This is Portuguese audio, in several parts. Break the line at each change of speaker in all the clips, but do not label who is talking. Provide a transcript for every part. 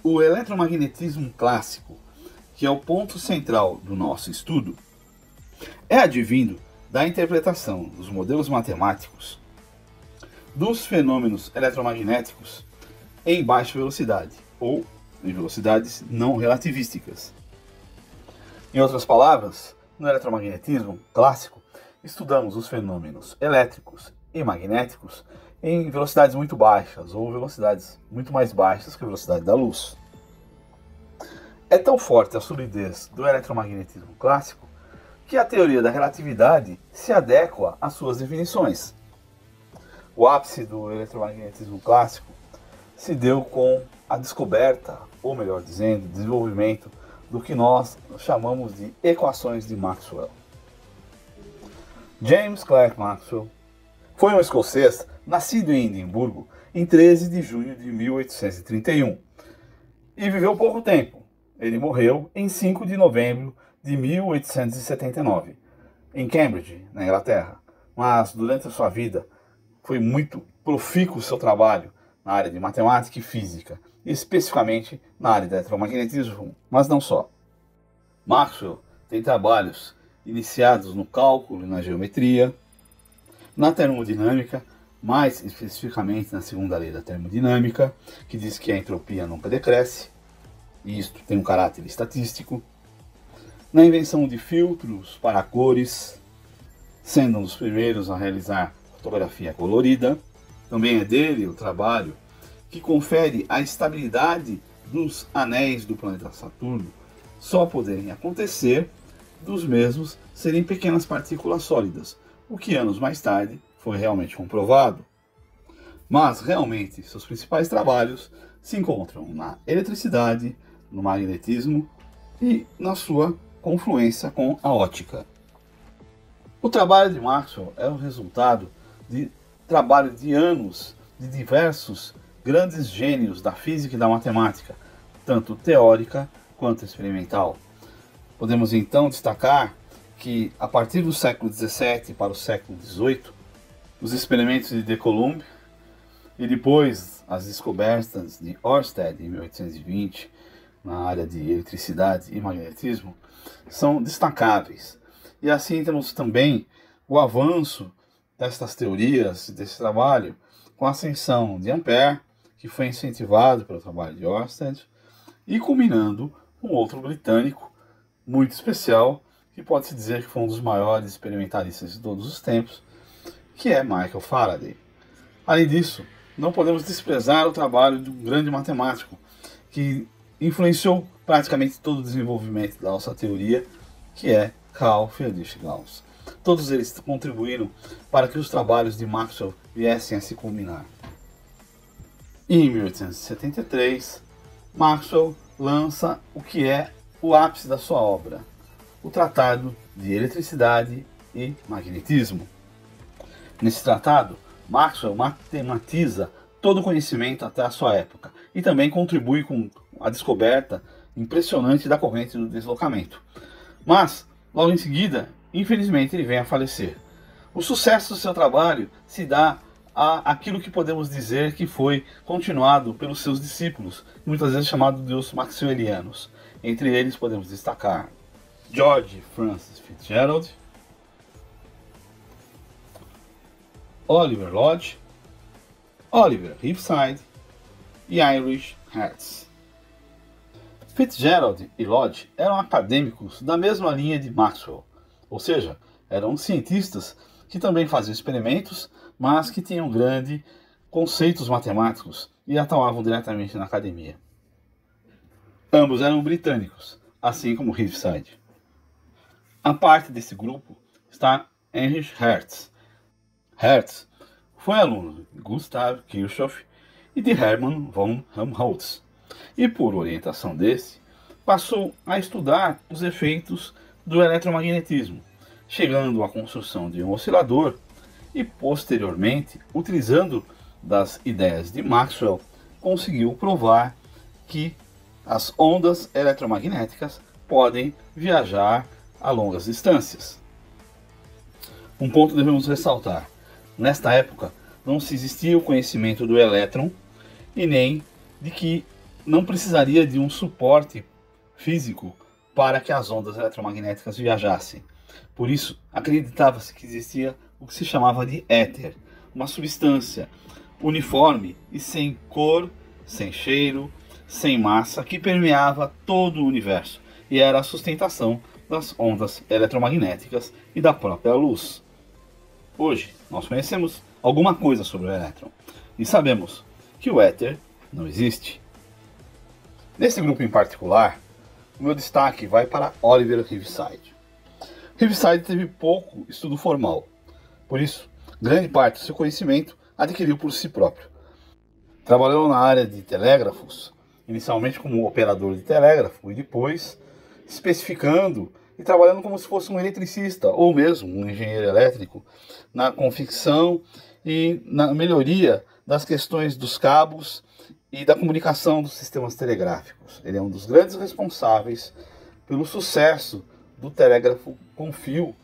O eletromagnetismo clássico, que é o ponto central do nosso estudo, é advindo da interpretação dos modelos matemáticos dos fenômenos eletromagnéticos em baixa velocidade, ou em velocidades não relativísticas. Em outras palavras, no eletromagnetismo clássico, estudamos os fenômenos elétricos e magnéticos em velocidades muito baixas, ou velocidades muito mais baixas que a velocidade da luz. É tão forte a solidez do eletromagnetismo clássico que a teoria da relatividade se adequa às suas definições. O ápice do eletromagnetismo clássico se deu com a descoberta, ou melhor dizendo, desenvolvimento do que nós chamamos de equações de Maxwell. James Clerk Maxwell foi um escocês nascido em Edimburgo em 13 de junho de 1831 e viveu pouco tempo. Ele morreu em 5 de novembro de 1879, em Cambridge, na Inglaterra. Mas durante a sua vida foi muito profícuo o seu trabalho na área de matemática e física, especificamente na área do eletromagnetismo, mas não só. Maxwell tem trabalhos iniciados no cálculo e na geometria, na termodinâmica, mais especificamente na segunda lei da termodinâmica, que diz que a entropia nunca decresce, e isto tem um caráter estatístico, na invenção de filtros para cores, sendo um dos primeiros a realizar fotografia colorida. Também é dele o trabalho que confere a estabilidade dos anéis do planeta Saturno só poderem acontecer dos mesmos serem pequenas partículas sólidas, o que anos mais tarde foi realmente comprovado. Mas realmente seus principais trabalhos se encontram na eletricidade, no magnetismo e na sua confluência com a ótica. O trabalho de Maxwell é o resultado de trabalho de anos de diversos grandes gênios da física e da matemática, tanto teórica quanto experimental. Podemos então destacar que, a partir do século XVII para o século XVIII, os experimentos de de Coulomb e depois as descobertas de Ørsted em 1820 na área de eletricidade e magnetismo são destacáveis. E assim temos também o avanço destas teorias, desse trabalho, com a ascensão de Ampère, que foi incentivado pelo trabalho de Ørsted, e culminando com outro britânico muito especial, que pode-se dizer que foi um dos maiores experimentalistas de todos os tempos, que é Michael Faraday. Além disso, não podemos desprezar o trabalho de um grande matemático, que influenciou praticamente todo o desenvolvimento da nossa teoria, que é Carl Friedrich Gauss. Todos eles contribuíram para que os trabalhos de Maxwell viessem a se culminar. E em 1873, Maxwell lança o que é o ápice da sua obra, o Tratado de Eletricidade e Magnetismo. Nesse tratado, Maxwell matematiza todo o conhecimento até a sua época e também contribui com a descoberta impressionante da corrente do deslocamento. Mas, logo em seguida, infelizmente, ele vem a falecer. O sucesso do seu trabalho se dá àquilo que podemos dizer que foi continuado pelos seus discípulos, muitas vezes chamados de os maxwellianos. Entre eles podemos destacar George Francis Fitzgerald, Oliver Lodge, Oliver Hillside e Heinrich Hertz. Fitzgerald e Lodge eram acadêmicos da mesma linha de Maxwell, ou seja, eram cientistas que também faziam experimentos, mas que tinham grandes conceitos matemáticos e atuavam diretamente na academia. Ambos eram britânicos, assim como Hillside. A parte desse grupo está Heinrich Hertz. Hertz foi aluno de Gustav Kirchhoff e de Hermann von Helmholtz, e por orientação desse, passou a estudar os efeitos do eletromagnetismo, chegando à construção de um oscilador e, posteriormente, utilizando das ideias de Maxwell, conseguiu provar que as ondas eletromagnéticas podem viajar a longas distâncias. Um ponto devemos ressaltar: nesta época não se existia o conhecimento do elétron e nem de que não precisaria de um suporte físico para que as ondas eletromagnéticas viajassem. Por isso, acreditava-se que existia o que se chamava de éter, uma substância uniforme e sem cor, sem cheiro, sem massa, que permeava todo o universo e era a sustentação das ondas eletromagnéticas e da própria luz. Hoje, nós conhecemos alguma coisa sobre o elétron e sabemos que o éter não existe. Nesse grupo em particular, o meu destaque vai para Oliver Heaviside. Heaviside teve pouco estudo formal, por isso, grande parte do seu conhecimento adquiriu por si próprio. Trabalhou na área de telégrafos, inicialmente como operador de telégrafo e depois especificando e trabalhando como se fosse um eletricista ou mesmo um engenheiro elétrico na confecção e na melhoria das questões dos cabos e da comunicação dos sistemas telegráficos. Ele é um dos grandes responsáveis pelo sucesso do telégrafo com fio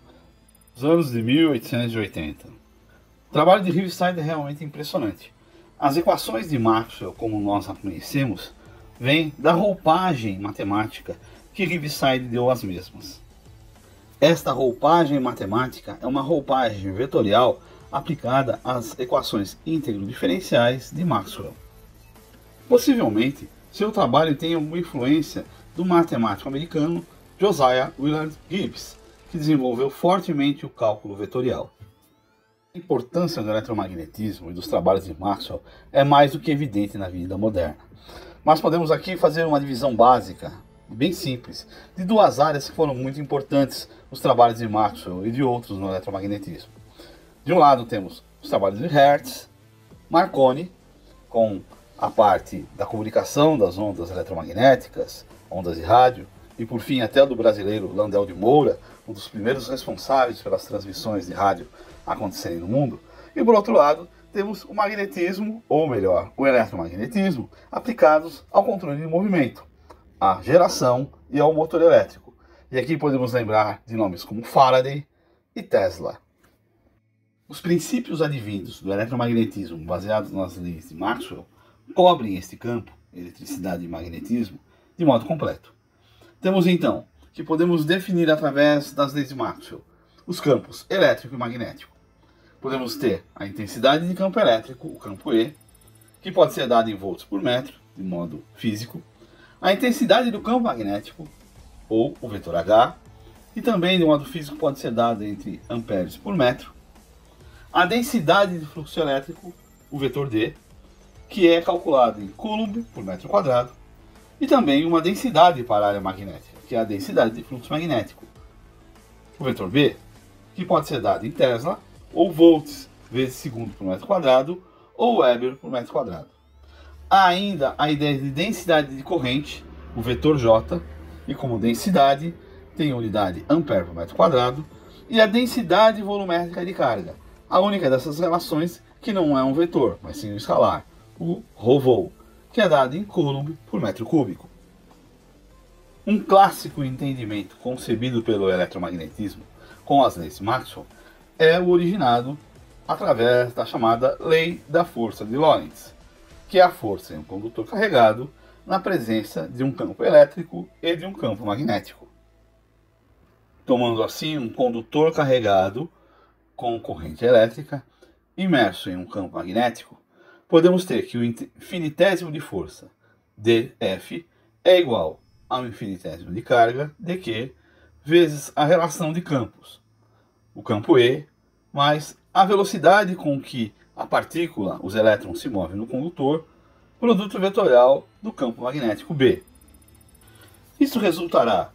dos anos de 1880. O trabalho de Heaviside é realmente impressionante. As equações de Maxwell, como nós a conhecemos, vêm da roupagem matemática que Heaviside deu às mesmas. Esta roupagem matemática é uma roupagem vetorial aplicada às equações íntegro-diferenciais de Maxwell. Possivelmente, seu trabalho tenha uma influência do matemático americano Josiah Willard Gibbs, que desenvolveu fortemente o cálculo vetorial. A importância do eletromagnetismo e dos trabalhos de Maxwell é mais do que evidente na vida moderna. Mas podemos aqui fazer uma divisão básica, bem simples, de duas áreas que foram muito importantes nos trabalhos de Maxwell e de outros no eletromagnetismo. De um lado temos os trabalhos de Hertz, Marconi, com a parte da comunicação das ondas eletromagnéticas, ondas de rádio, e por fim até do brasileiro Landel de Moura, um dos primeiros responsáveis pelas transmissões de rádio acontecerem no mundo. E por outro lado, temos o magnetismo, ou melhor, o eletromagnetismo, aplicados ao controle de movimento, à geração e ao motor elétrico. E aqui podemos lembrar de nomes como Faraday e Tesla. Os princípios advindos do eletromagnetismo, baseados nas leis de Maxwell, cobrem este campo, eletricidade e magnetismo, de modo completo. Temos então que podemos definir através das leis de Maxwell os campos elétrico e magnético. Podemos ter a intensidade de campo elétrico, o campo E, que pode ser dado em volts por metro, de modo físico, a intensidade do campo magnético, ou o vetor H, e também de modo físico pode ser dado entre amperes por metro, a densidade de fluxo elétrico, o vetor D, que é calculado em coulomb por metro quadrado, e também uma densidade para a área magnética, que é a densidade de fluxo magnético, o vetor B, que pode ser dado em Tesla, ou volts vezes segundo por metro quadrado, ou Weber por metro quadrado. Há ainda a ideia de densidade de corrente, o vetor J, e como densidade tem a unidade ampere por metro quadrado, e a densidade volumétrica de carga, a única dessas relações que não é um vetor, mas sim um escalar, o ρ-vol, que é dado em coulomb por metro cúbico. Um clássico entendimento concebido pelo eletromagnetismo com as leis de Maxwell é o originado através da chamada lei da força de Lorentz, que é a força em um condutor carregado na presença de um campo elétrico e de um campo magnético. Tomando assim um condutor carregado com corrente elétrica imerso em um campo magnético, podemos ter que o infinitésimo de força dF é igual ao infinitésimo de carga dQ vezes a relação de campos, o campo E, mais a velocidade com que a partícula, os elétrons, se movem no condutor, produto vetorial do campo magnético B. Isso resultará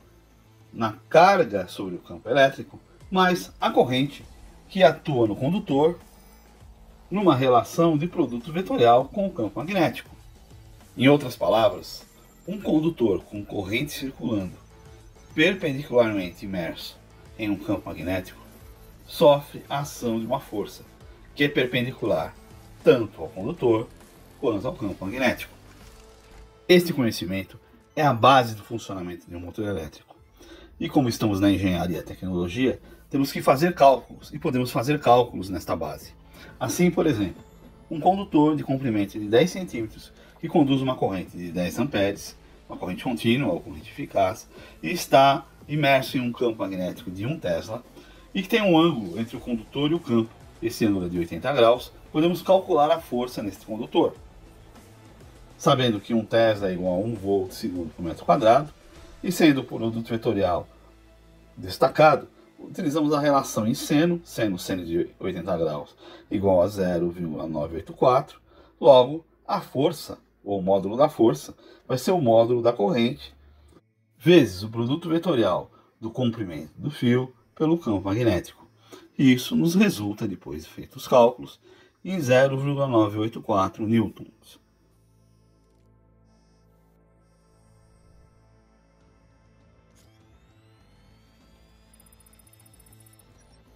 na carga sobre o campo elétrico, mais a corrente que atua no condutor, numa relação de produto vetorial com o campo magnético. Em outras palavras, um condutor com corrente circulando perpendicularmente imerso em um campo magnético sofre a ação de uma força que é perpendicular tanto ao condutor quanto ao campo magnético. Este conhecimento é a base do funcionamento de um motor elétrico. E como estamos na engenharia e tecnologia, temos que fazer cálculos, e podemos fazer cálculos nesta base. Assim, por exemplo, um condutor de comprimento de 10 cm que conduz uma corrente de 10 amperes, uma corrente contínua ou corrente eficaz, e está imerso em um campo magnético de 1 Tesla, e que tem um ângulo entre o condutor e o campo. Esse ângulo é de 80 graus, podemos calcular a força neste condutor. Sabendo que 1 Tesla é igual a 1 volt segundo por metro quadrado, e sendo o produto vetorial destacado, utilizamos a relação em seno, seno de 80 graus igual a 0,984, logo a força, ou o módulo da força, vai ser o módulo da corrente, vezes o produto vetorial do comprimento do fio pelo campo magnético. E isso nos resulta, depois de feitos os cálculos, em 0,984 newtons.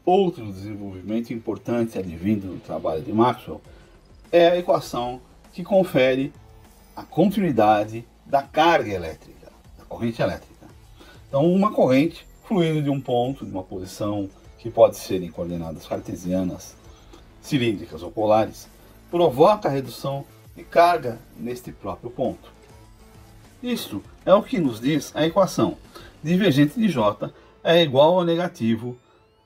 Outro desenvolvimento importante advindo do trabalho de Maxwell é a equação que confere a continuidade da carga elétrica, da corrente elétrica. Então, uma corrente fluindo de um ponto, de uma posição que pode ser em coordenadas cartesianas, cilíndricas ou polares, provoca a redução de carga neste próprio ponto. Isto é o que nos diz a equação. Divergente de J é igual ao negativo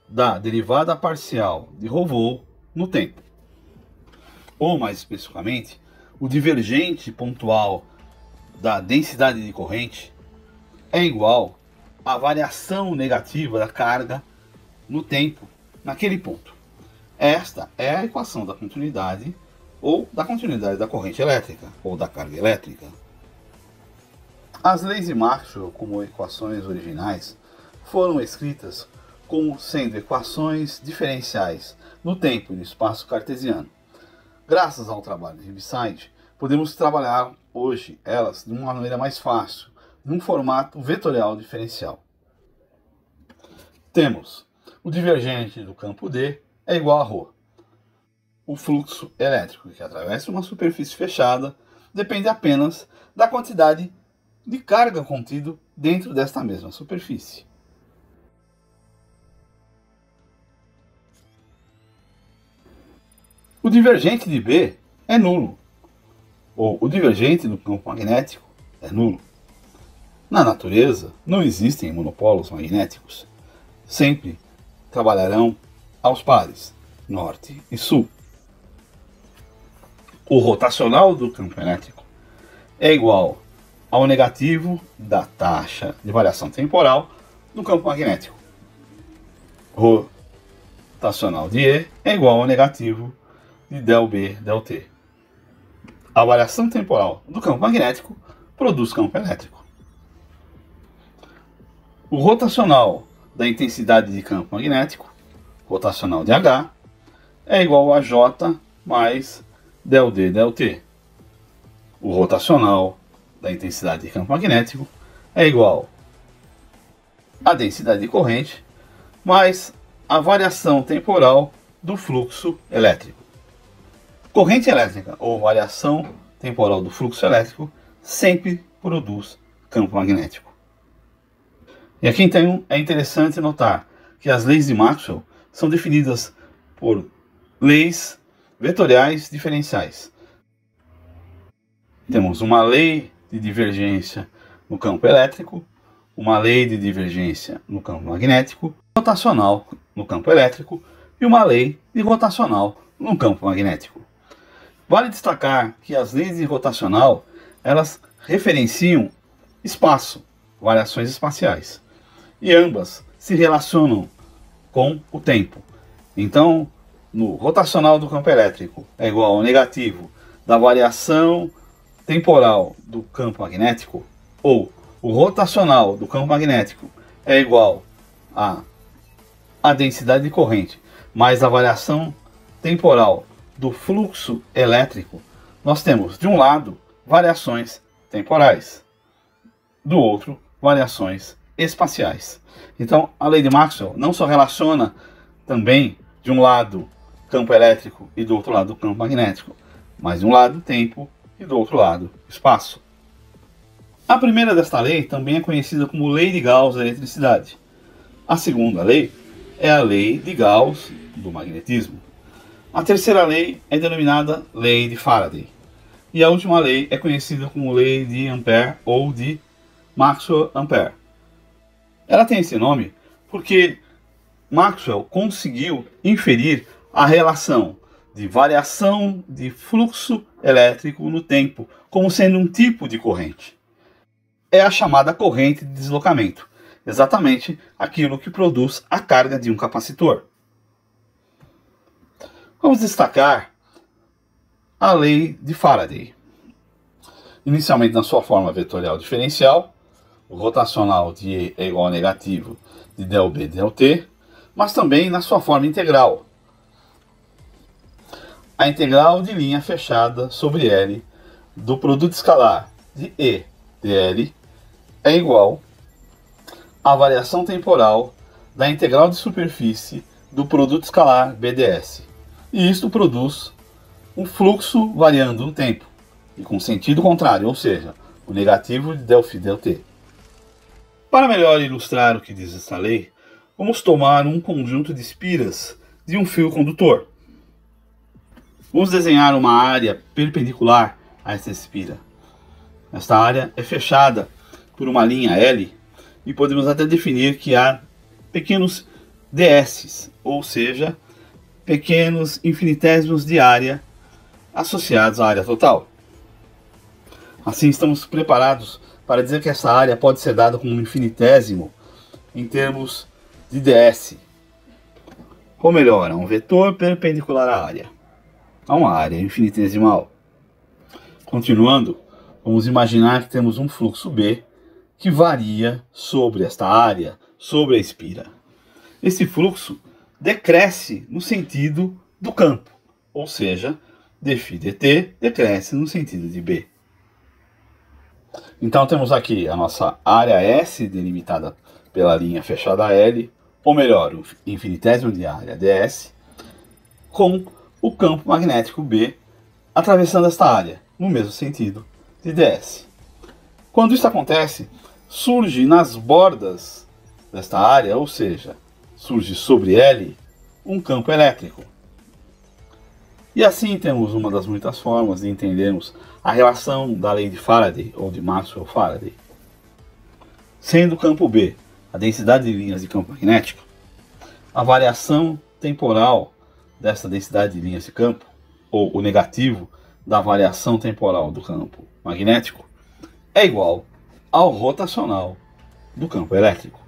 da derivada parcial de ρ no tempo. Ou, mais especificamente, o divergente pontual da densidade de corrente é igual à variação negativa da carga no tempo, naquele ponto. Esta é a equação da continuidade, ou da continuidade da corrente elétrica, ou da carga elétrica. As leis de Maxwell, como equações originais, foram escritas como sendo equações diferenciais no tempo e no espaço cartesiano. Graças ao trabalho de Heaviside, podemos trabalhar hoje elas de uma maneira mais fácil, num formato vetorial diferencial. Temos o divergente do campo D é igual a ρ. O fluxo elétrico que atravessa uma superfície fechada depende apenas da quantidade de carga contido dentro desta mesma superfície. O divergente de B é nulo, ou o divergente do campo magnético é nulo. Na natureza, não existem monopolos magnéticos. Sempre trabalharão aos pares, norte e sul. O rotacional do campo elétrico é igual ao negativo da taxa de variação temporal do campo magnético. Rotacional de E é igual ao negativo de ΔB, ΔT. A variação temporal do campo magnético produz campo elétrico. O rotacional da intensidade de campo magnético, rotacional de H, é igual a J mais ΔD, ΔT. O rotacional da intensidade de campo magnético é igual à densidade de corrente mais a variação temporal do fluxo elétrico. Corrente elétrica ou variação temporal do fluxo elétrico sempre produz campo magnético. E aqui então é interessante notar que as leis de Maxwell são definidas por leis vetoriais diferenciais. Temos uma lei de divergência no campo elétrico, uma lei de divergência no campo magnético, rotacional no campo elétrico e uma lei de rotacional no campo magnético. Vale destacar que as leis de rotacional, elas referenciam espaço, variações espaciais, e ambas se relacionam com o tempo. Então, no rotacional do campo elétrico é igual ao negativo da variação temporal do campo magnético, ou o rotacional do campo magnético é igual a densidade de corrente mais a variação temporal do fluxo elétrico, nós temos, de um lado, variações temporais, do outro, variações espaciais. Então, a lei de Maxwell não só relaciona também, de um lado, campo elétrico e do outro lado, campo magnético, mas de um lado, tempo e do outro lado, espaço. A primeira desta lei também é conhecida como lei de Gauss da eletricidade. A segunda lei é a lei de Gauss do magnetismo. A terceira lei é denominada lei de Faraday. E a última lei é conhecida como lei de Ampère ou de Maxwell-Ampère. Ela tem esse nome porque Maxwell conseguiu inferir a relação de variação de fluxo elétrico no tempo como sendo um tipo de corrente. É a chamada corrente de deslocamento, exatamente aquilo que produz a carga de um capacitor. Vamos destacar a lei de Faraday. Inicialmente na sua forma vetorial diferencial, o rotacional de E é igual ao negativo de ΔB ΔT, mas também na sua forma integral. A integral de linha fechada sobre L do produto escalar de E dL é igual à variação temporal da integral de superfície do produto escalar BDS. E isto produz um fluxo variando no tempo, e com sentido contrário, ou seja, o negativo de ΔΦ ΔT. Para melhor ilustrar o que diz esta lei, vamos tomar um conjunto de espiras de um fio condutor. Vamos desenhar uma área perpendicular a essa espira. Esta área é fechada por uma linha L e podemos até definir que há pequenos ds, ou seja, pequenos infinitésimos de área associados à área total. Assim, estamos preparados para dizer que essa área pode ser dada como um infinitésimo em termos de ds, ou melhor, um vetor perpendicular à área, a uma área infinitesimal. Continuando, vamos imaginar que temos um fluxo B que varia sobre esta área, sobre a espira. Esse fluxo decresce no sentido do campo, ou seja, dφ dt decresce no sentido de B. Então temos aqui a nossa área S delimitada pela linha fechada L, ou melhor, o infinitésimo de área ds, com o campo magnético B atravessando esta área, no mesmo sentido de ds. Quando isso acontece, surge nas bordas desta área, ou seja, surge sobre L, um campo elétrico. E assim temos uma das muitas formas de entendermos a relação da lei de Faraday, ou de Maxwell-Faraday. Sendo o campo B a densidade de linhas de campo magnético, a variação temporal dessa densidade de linhas de campo, ou o negativo da variação temporal do campo magnético, é igual ao rotacional do campo elétrico.